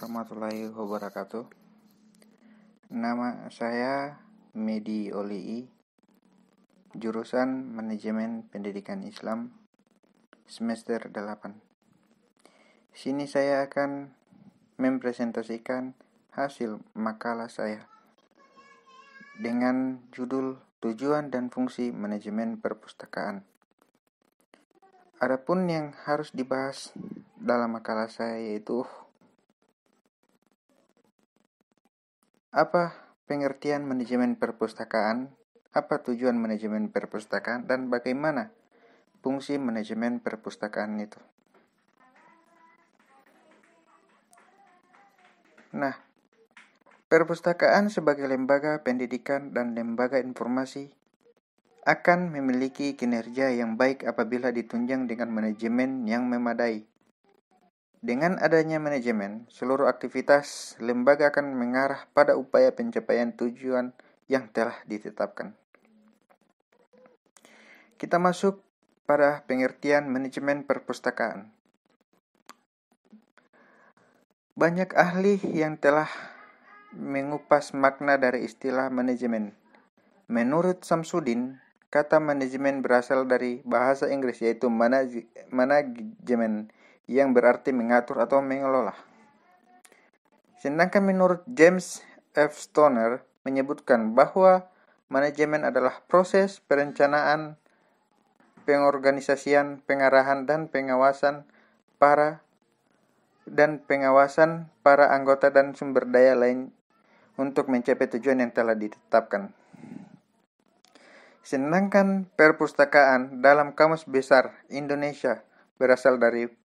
warahmatullahi wabarakatuh. Nama saya Medi Olii, jurusan Manajemen Pendidikan Islam, semester 8. Sini saya akan mempresentasikan hasil makalah saya dengan judul Tujuan dan Fungsi Manajemen Perpustakaan. Adapun yang harus dibahas dalam makalah saya yaitu apa pengertian manajemen perpustakaan, apa tujuan manajemen perpustakaan, dan bagaimana fungsi manajemen perpustakaan itu. Nah, perpustakaan sebagai lembaga pendidikan dan lembaga informasi akan memiliki kinerja yang baik apabila ditunjang dengan manajemen yang memadai. Dengan adanya manajemen, seluruh aktivitas lembaga akan mengarah pada upaya pencapaian tujuan yang telah ditetapkan. Kita masuk pada pengertian manajemen perpustakaan. Banyak ahli yang telah mengupas makna dari istilah manajemen. Menurut Samsudin, kata manajemen berasal dari bahasa Inggris yaitu manajemen, yang berarti mengatur atau mengelola. Sedangkan menurut James F. Stoner menyebutkan bahwa manajemen adalah proses perencanaan, pengorganisasian, pengarahan, dan pengawasan para anggota dan sumber daya lain untuk mencapai tujuan yang telah ditetapkan. Sedangkan perpustakaan dalam Kamus Besar Indonesia berasal dari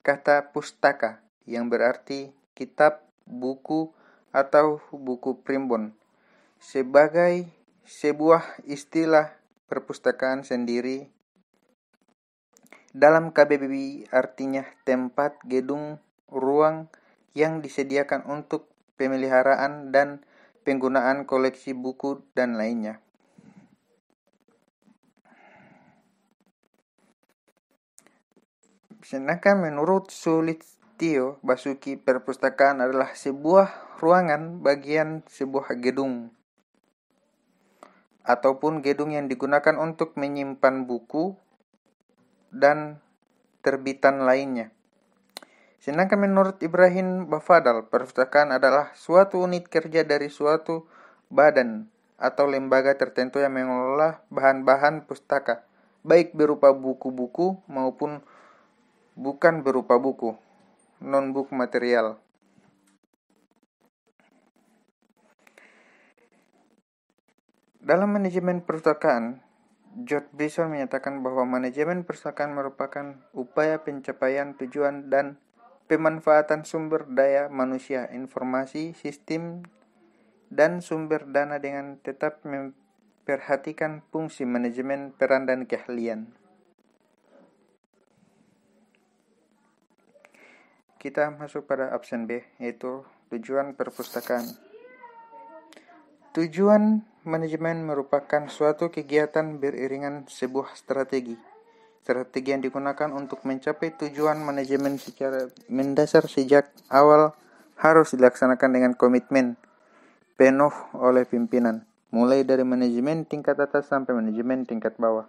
kata pustaka yang berarti kitab, buku, atau buku primbon. Sebagai sebuah istilah perpustakaan sendiri dalam KBBI artinya tempat, gedung, ruang yang disediakan untuk pemeliharaan dan penggunaan koleksi buku dan lainnya. Sedangkan menurut Sulistyo Basuki, perpustakaan adalah sebuah ruangan bagian sebuah gedung ataupun gedung yang digunakan untuk menyimpan buku dan terbitan lainnya. Sedangkan menurut Ibrahim Bafadal, perpustakaan adalah suatu unit kerja dari suatu badan atau lembaga tertentu yang mengelola bahan-bahan pustaka, baik berupa buku-buku maupun bukan berupa buku, non-book material. Dalam manajemen perpustakaan, George Bison menyatakan bahwa manajemen perpustakaan merupakan upaya pencapaian tujuan dan pemanfaatan sumber daya manusia, informasi, sistem, dan sumber dana dengan tetap memperhatikan fungsi manajemen, peran, dan keahlian. Kita masuk pada absen B, yaitu tujuan perpustakaan. Tujuan manajemen merupakan suatu kegiatan beriringan sebuah strategi yang digunakan untuk mencapai tujuan manajemen secara mendasar sejak awal harus dilaksanakan dengan komitmen penuh oleh pimpinan, mulai dari manajemen tingkat atas sampai manajemen tingkat bawah.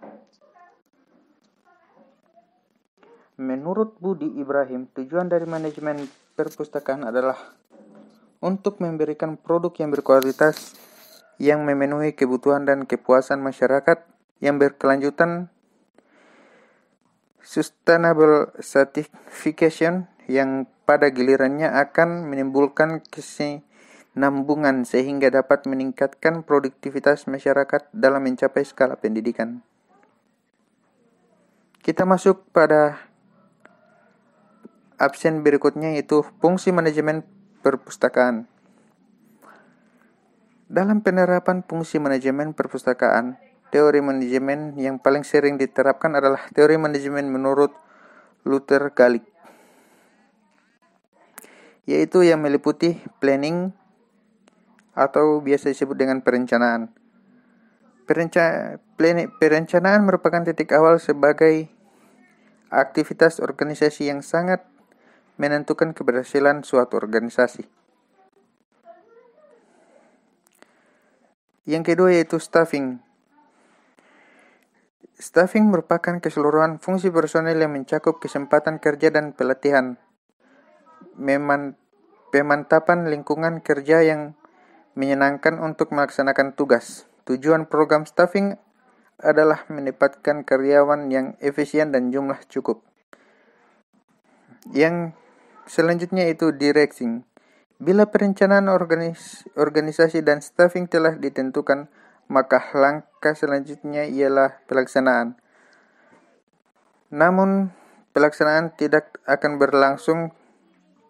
Menurut Budi Ibrahim, tujuan dari manajemen perpustakaan adalah untuk memberikan produk yang berkualitas yang memenuhi kebutuhan dan kepuasan masyarakat yang berkelanjutan, sustainable certification yang pada gilirannya akan menimbulkan kesinambungan sehingga dapat meningkatkan produktivitas masyarakat dalam mencapai skala pendidikan. Kita masuk pada absen berikutnya, yaitu fungsi manajemen perpustakaan. Dalam penerapan fungsi manajemen perpustakaan, teori manajemen yang paling sering diterapkan adalah teori manajemen menurut Luther Gallic, yaitu yang meliputi planning atau biasa disebut dengan perencanaan. Perencanaan merupakan titik awal sebagai aktivitas organisasi yang sangat menentukan keberhasilan suatu organisasi. Yang kedua yaitu staffing. Staffing merupakan keseluruhan fungsi personel yang mencakup kesempatan kerja dan pelatihan, pemantapan lingkungan kerja yang menyenangkan untuk melaksanakan tugas. Tujuan program staffing adalah mendapatkan karyawan yang efisien dan jumlah cukup. Yang selanjutnya itu directing. Bila perencanaan organisasi dan staffing telah ditentukan, maka langkah selanjutnya ialah pelaksanaan. Namun, pelaksanaan tidak akan berlangsung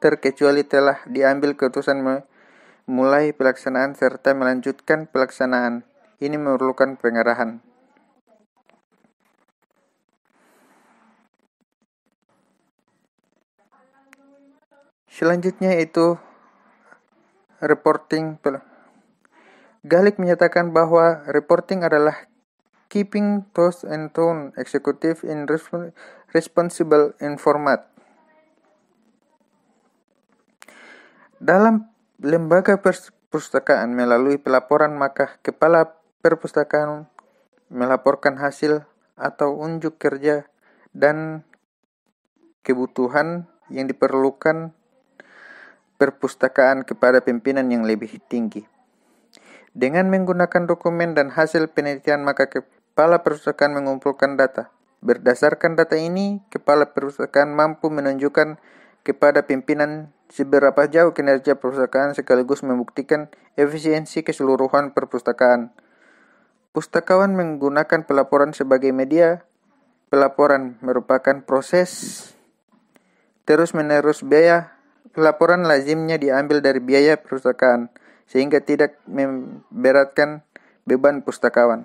terkecuali telah diambil keputusan mulai pelaksanaan serta melanjutkan pelaksanaan. Ini memerlukan pengarahan. Selanjutnya itu reporting. Galik menyatakan bahwa reporting adalah keeping toes and tone executive in responsible format. Dalam lembaga perpustakaan melalui pelaporan, maka kepala perpustakaan melaporkan hasil atau unjuk kerja dan kebutuhan yang diperlukan perpustakaan kepada pimpinan yang lebih tinggi. Dengan menggunakan dokumen dan hasil penelitian, maka kepala perpustakaan mengumpulkan data. Berdasarkan data ini, kepala perpustakaan mampu menunjukkan kepada pimpinan seberapa jauh kinerja perpustakaan sekaligus membuktikan efisiensi keseluruhan perpustakaan. Pustakawan menggunakan pelaporan sebagai media. Pelaporan merupakan proses terus-menerus biaya. Pelaporan lazimnya diambil dari biaya perpustakaan, sehingga tidak memberatkan beban pustakawan.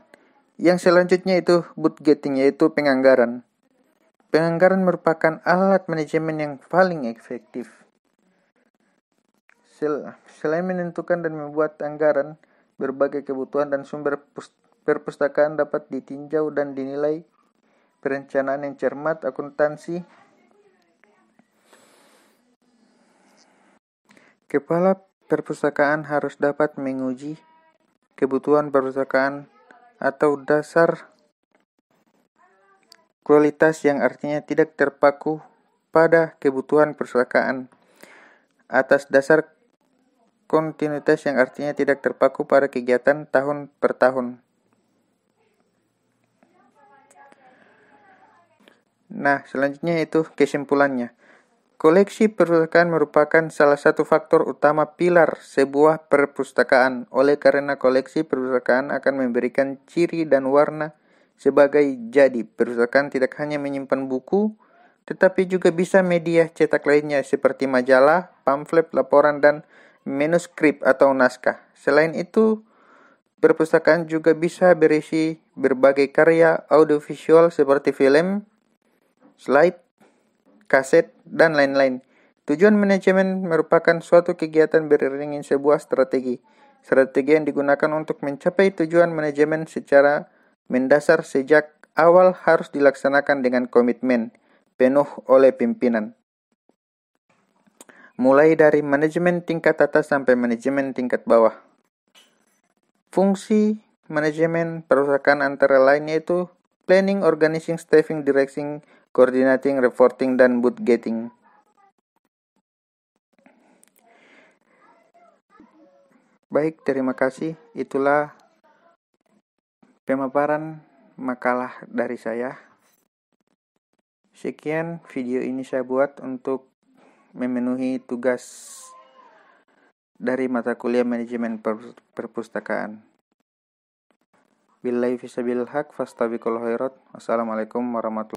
Yang selanjutnya itu budgeting, yaitu penganggaran. Penganggaran merupakan alat manajemen yang paling efektif. Selain menentukan dan membuat anggaran, berbagai kebutuhan dan sumber perpustakaan dapat ditinjau dan dinilai. Perencanaan yang cermat, akuntansi. Kepala perpustakaan harus dapat menguji kebutuhan perpustakaan atau dasar kualitas yang artinya tidak terpaku pada kebutuhan perpustakaan, atas dasar kontinuitas yang artinya tidak terpaku pada kegiatan tahun per tahun. Nah, selanjutnya itu kesimpulannya. Koleksi perpustakaan merupakan salah satu faktor utama pilar sebuah perpustakaan. Oleh karena koleksi perpustakaan akan memberikan ciri dan warna sebagai jadi. Perpustakaan tidak hanya menyimpan buku, tetapi juga bisa media cetak lainnya seperti majalah, pamflet, laporan, dan manuskrip atau naskah. Selain itu, perpustakaan juga bisa berisi berbagai karya audiovisual seperti film, slide, kaset, dan lain-lain. Tujuan manajemen merupakan suatu kegiatan beriringi sebuah strategi. Strategi yang digunakan untuk mencapai tujuan manajemen secara mendasar sejak awal harus dilaksanakan dengan komitmen penuh oleh pimpinan. Mulai dari manajemen tingkat atas sampai manajemen tingkat bawah. Fungsi manajemen perpustakaan antara lain yaitu planning, organizing, staffing, directing, coordinating, reporting, dan budgeting. Baik, terima kasih. Itulah pemaparan makalah dari saya. Sekian video ini saya buat untuk memenuhi tugas dari mata kuliah manajemen perpustakaan. Billahi fisabilil haq fastabiqul khairat. Wassalamualaikum warahmatullahi wabarakatuh.